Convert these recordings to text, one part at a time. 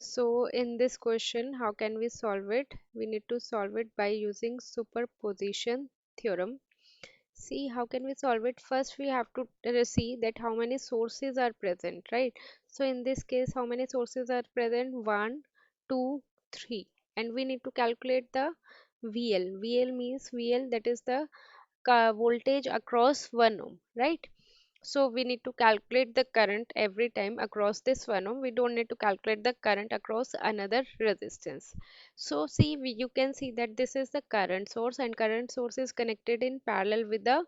So in this question, how can we solve it? We need to solve it by using superposition theorem. See, how can we solve it? First, we have to see that how many sources are present, right? So in this case, how many sources are present? 1, 2, 3. And we need to calculate the VL. VL means VL, that is the voltage across 1 ohm, right? So we need to calculate the current every time across this 1 ohm. We don't need to calculate the current across another resistance. So see, you can see that this is the current source, and current source is connected in parallel with the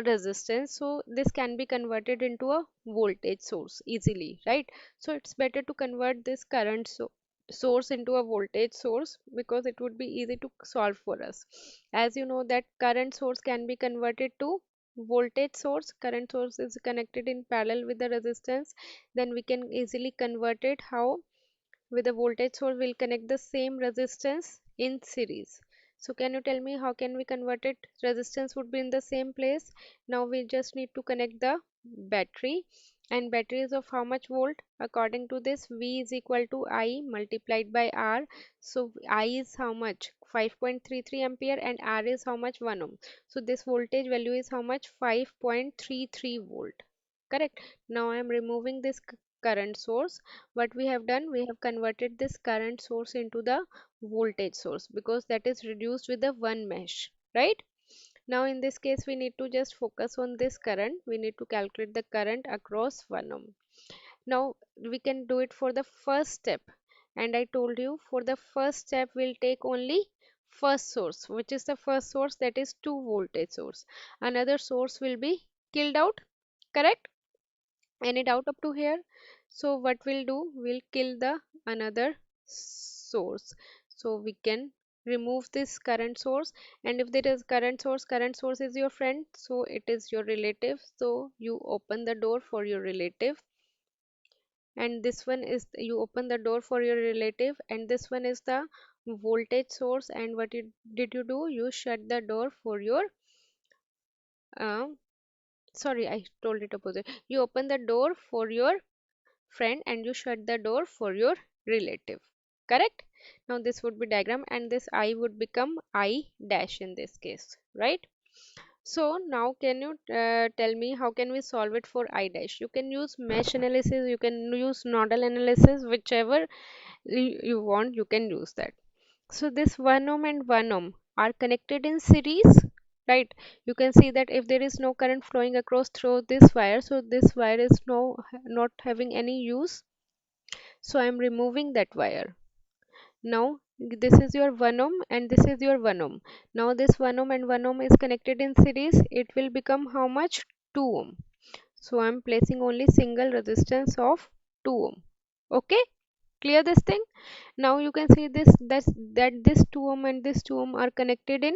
resistance. So this can be converted into a voltage source easily, right? So it's better to convert this current source into a voltage source, because it would be easy to solve for us. As you know that current source can be converted to voltage source. Current source is connected in parallel with the resistance, then we can easily convert it. How? With a voltage source, we'll connect the same resistance in series. So can you tell me how can we convert it? Resistance would be in the same place. Now we just need to connect the battery, and battery is of how much volt? According to this, V is equal to I multiplied by R. So I is how much? 5.33 ampere, and R is how much? 1 ohm. So this voltage value is how much? 5.33 volt. Correct. Now I am removing this current source. What we have done, we have converted this current source into the voltage source, because that is reduced with the one mesh, right? Now in this case, we need to just focus on this current. We need to calculate the current across 1 ohm. Now we can do it for the first step, and I told you for the first step we'll take only first source. Which is the first source? That is 2 voltage source. Another source will be killed out. Correct? Any doubt up to here? So what we'll do, we'll kill the another source, so we can remove this current source. And if there is current source is your friend, so it is your relative, so you open the door for your relative. And this one is, you open the door for your relative, and this one is the voltage source. And what did you do? You shut the door for your uh, sorry, I told it opposite. You open the door for your friend, and you shut the door for your relative. Correct? Now this would be diagram, and this I would become I dash in this case, right? So now can you tell me how can we solve it for I dash? You can use mesh analysis, you can use nodal analysis, whichever you want, you can use that. So this 1 ohm and 1 ohm are connected in series, right? You can see that if there is no current flowing across through this wire, so this wire is not having any use, so I am removing that wire. Now this is your 1 ohm and this is your 1 ohm. Now this 1 ohm and 1 ohm is connected in series. It will become how much? 2 ohm. So I am placing only single resistance of 2 ohm. Okay, clear this thing? Now you can see that this 2 ohm and this 2 ohm are connected in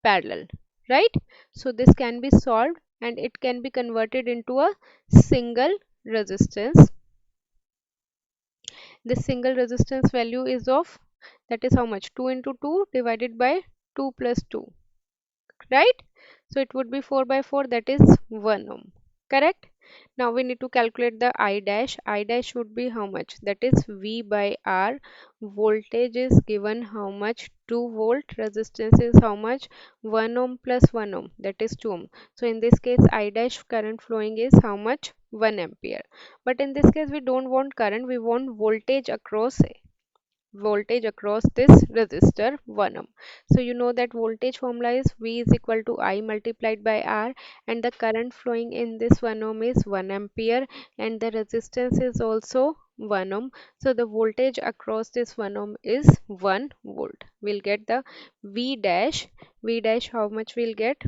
parallel, right? So this can be solved, and it can be converted into a single resistance. This single resistance value is of, that is how much? 2 into 2 divided by 2 plus 2, right? So it would be 4 by 4, that is 1 ohm. Correct? Now we need to calculate the I dash. I dash would be how much? That is V by R. Voltage is given how much? 2 volt. Resistance is how much? 1 ohm plus 1 ohm, that is 2 ohm. So in this case, I dash current flowing is how much? 1 ampere. But in this case, we don't want current, we want voltage across this resistor 1 ohm. So you know that voltage formula is V is equal to I multiplied by R, and the current flowing in this 1 ohm is 1 ampere, and the resistance is also 1 ohm. So the voltage across this 1 ohm is 1 volt. We'll get the V dash. V dash how much we'll get?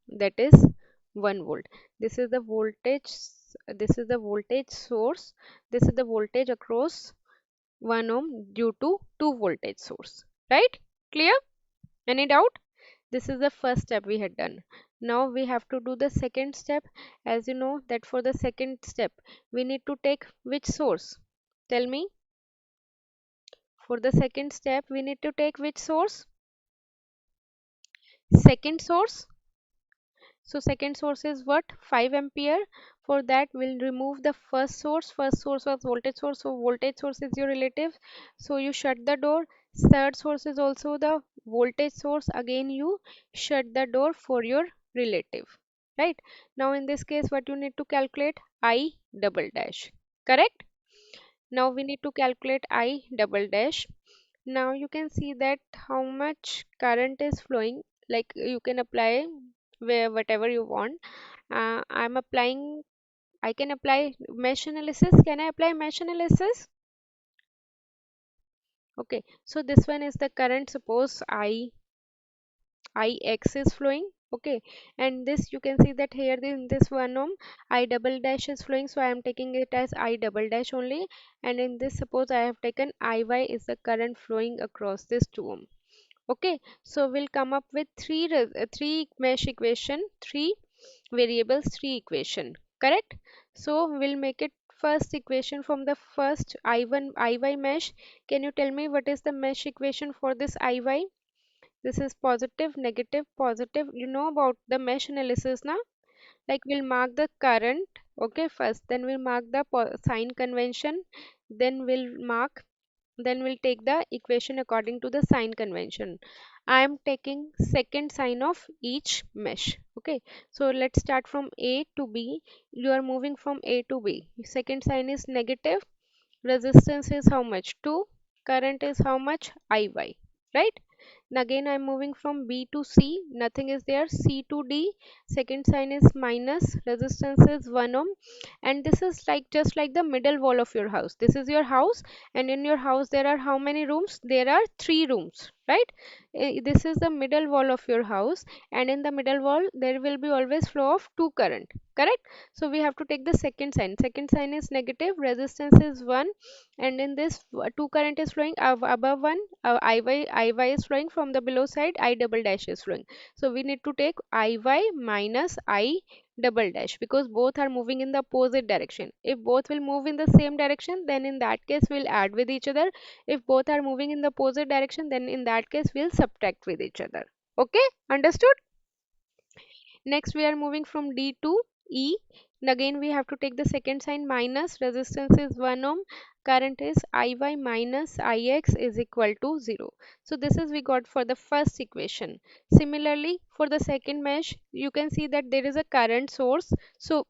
That is 1 volt. This is the voltage. This is the voltage source. This is the voltage across 1 ohm due to 2 voltage source, right? Clear? Any doubt? This is the first step we had done. Now we have to do the second step. As you know that for the second step we need to take which source? Tell me. For the second step we need to take which source? Second source. So second source is what? 5 ampere. For that we'll remove the first source. First source was voltage source, so voltage source is your relative, so you shut the door. Third source is also the voltage source, again you shut the door for your relative, right? Now in this case what you need to calculate? I double dash, correct? Now we need to calculate I double dash. Now you can see that how much current is flowing, like you can apply where whatever you want. I'm applying, I can apply mesh analysis. Can I apply mesh analysis? Okay, so this one is the current, suppose Ix is flowing. Okay, and this you can see that here in this 1 ohm I double dash is flowing, so I am taking it as I double dash only. And in this, suppose I have taken Iy is the current flowing across this 2 ohm. Okay, so we'll come up with three mesh equation, three variables, three equation, correct? So we'll make it first equation from the first I1 Iy mesh. Can you tell me what is the mesh equation for this Iy? This is positive, negative, positive. You know about the mesh analysis now? Like we'll mark the current, okay, first, then we'll mark the sign convention, then we'll take the equation according to the sign convention. I am taking second sign of each mesh. Okay, so let's start from A to B. You are moving from A to B. Second sign is negative. Resistance is how much? 2. Current is how much? Iy, right? And again I'm moving from B to C, nothing is there. C to D, second sign is minus, resistance is 1 ohm. And this is like just like the middle wall of your house. This is your house, and in your house there are how many rooms? There are 3 rooms, right? This is the middle wall of your house, and in the middle wall there will be always flow of 2 current, correct? So we have to take the second sign. Second sign is negative, resistance is 1, and in this 2 current is flowing above 1, Iy is flowing from the below side, I double dash is flowing. So we need to take Iy minus I double dash, because both are moving in the opposite direction. If both will move in the same direction, then in that case we'll add with each other. If both are moving in the opposite direction, then in that case we'll subtract with each other. Okay, understood? Next we are moving from D to E, and again we have to take the second sign, minus, resistance is 1 ohm, current is Iy minus Ix is equal to 0. So this is we got for the first equation. Similarly for the second mesh, you can see that there is a current source. So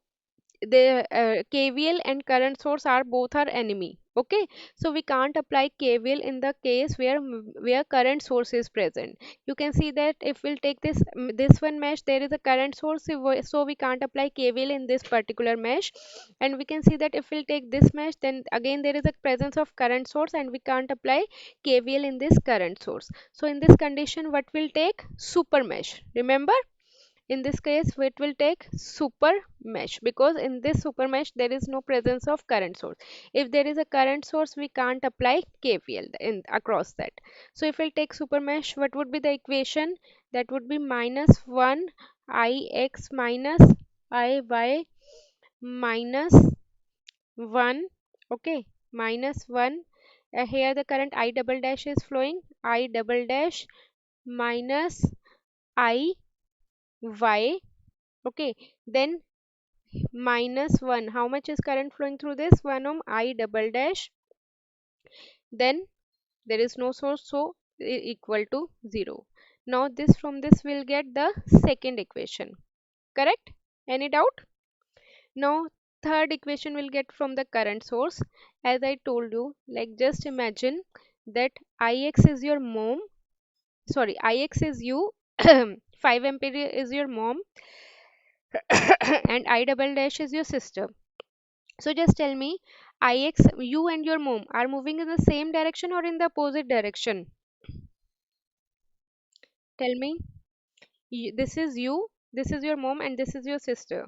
the KVL and current source are both are enemy. Okay, so we can't apply KVL in the case where current source is present. You can see that if we'll take this one mesh, there is a current source, so we can't apply KVL in this particular mesh. And we can see that if we'll take this mesh, then again there is a presence of current source, and we can't apply KVL in this current source. So in this condition, what will take? Super mesh. Remember, in this case it will take super mesh, because in this super mesh there is no presence of current source. If there is a current source, we can't apply KVL in across that. So if we'll take super mesh, what would be the equation? That would be minus 1 Ix minus Iy minus 1. Okay, minus 1. Here the current I double dash is flowing, I double dash minus Iy. Okay, then minus 1. How much is current flowing through this? 1 ohm, I double dash. Then there is no source, so equal to 0. Now this, from this we'll get the second equation. Correct? Any doubt? Now third equation we'll get from the current source. As I told you, like just imagine that Ix is your mom. Sorry, Ix is you. 5 ampere is your mom and I double dash is your sister. So just tell me, Ix, you and your mom are moving in the same direction or in the opposite direction? Tell me. This is you, this is your mom, and this is your sister.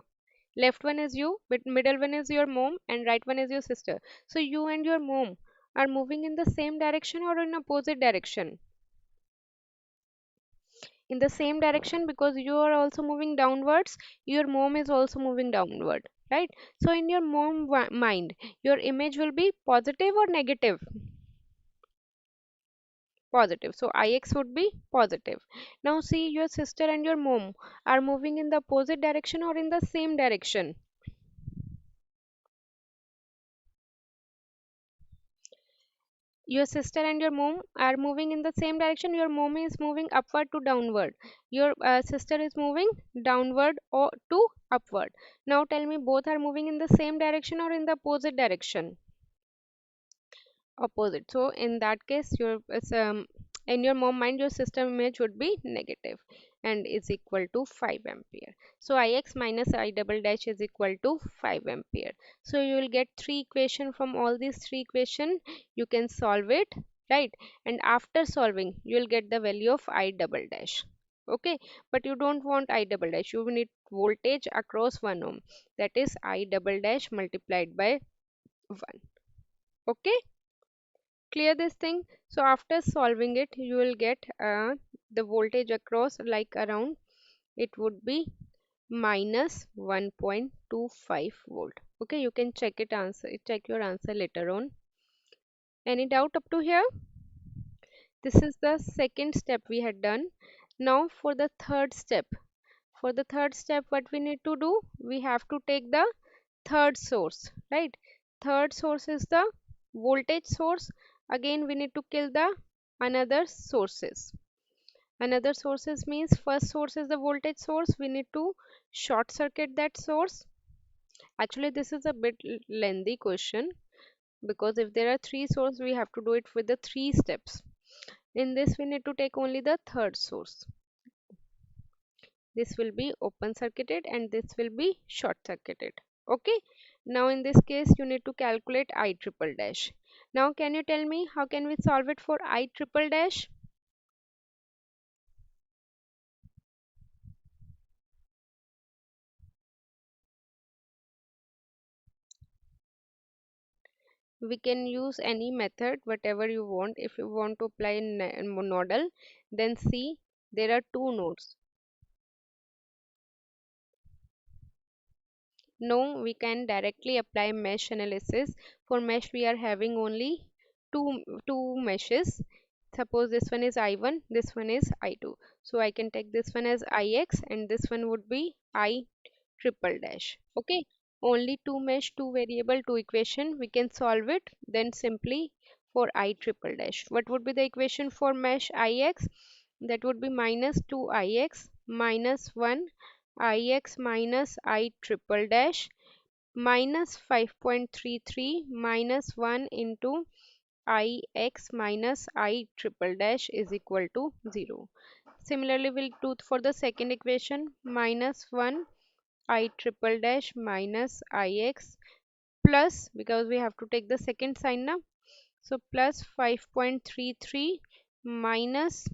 Left one is you, but middle one is your mom, and right one is your sister. So you and your mom are moving in the same direction or in opposite direction? In the same direction, because you are also moving downwards, your mom is also moving downward, right? So in your mind, your image will be positive or negative? positive. So Ix would be positive. Now see, your sister and your mom are moving in the opposite direction or in the same direction. Your sister and your mom are moving in the same direction. Your mom is moving upward to downward. Your sister is moving downward or to upward. Now tell me, both are moving in the same direction or in the opposite direction? Opposite. So in that case, in your mom mind, your system image would be negative and is equal to 5 ampere. So Ix minus I double dash is equal to 5 ampere. So you will get three equation. From all these three equation you can solve it, right? And after solving you will get the value of I double dash. Okay, but you don't want I double dash, you need voltage across 1 ohm, that is I double dash multiplied by 1. Okay, clear this thing. So after solving it you will get the voltage across, like around, it would be minus 1.25 volt. Okay, you can check your answer later on. Any doubt up to here? This is the second step we had done. Now for the third step. For the third step, what we need to do, we have to take the third source, right? Third source is the voltage source. Again we need to kill the another sources. Another sources means first source is the voltage source, we need to short circuit that source. Actually this is a bit lengthy question, because if there are three sources we have to do it with the three steps. In this we need to take only the third source. This will be open circuited and this will be short circuited. Okay, now in this case you need to calculate I triple dash. Now can you tell me how can we solve it for I triple dash? We can use any method, whatever you want. If you want to apply nodal, then see, there are two nodes. No, we can directly apply mesh analysis. For mesh we are having only two meshes. Suppose this one is I1, this one is I2. So I can take this one as Ix and this one would be I triple dash. Okay, only two mesh, two variable, two equation. We can solve it. Then simply for I triple dash, what would be the equation for mesh Ix? That would be minus 2 Ix minus 1 Ix minus I triple dash minus 5.33 minus 1 into Ix minus I triple dash is equal to 0. Similarly, we'll do for the second equation, minus 1 I triple dash minus Ix plus, because we have to take the second sign now, so plus 5.33 minus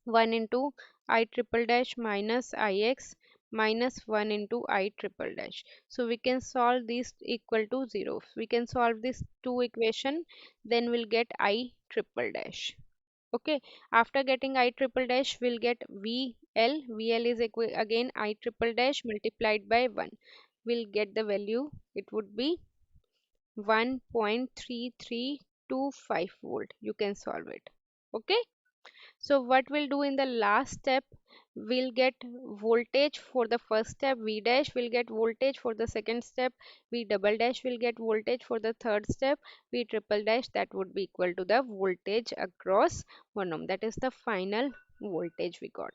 1 into I triple dash minus Ix minus 1 into I triple dash. So we can solve this equal to 0. We can solve this two equation, then we'll get I triple dash. Okay, after getting I triple dash we'll get VL is equal again I triple dash multiplied by 1. We'll get the value, it would be 1.3325 volt. You can solve it. Okay, so what we'll do in the last step, we'll get voltage for the first step, V dash will get voltage for the second step, V double dash will get voltage for the third step, V triple dash, that would be equal to the voltage across 1 ohm. That is the final voltage we got.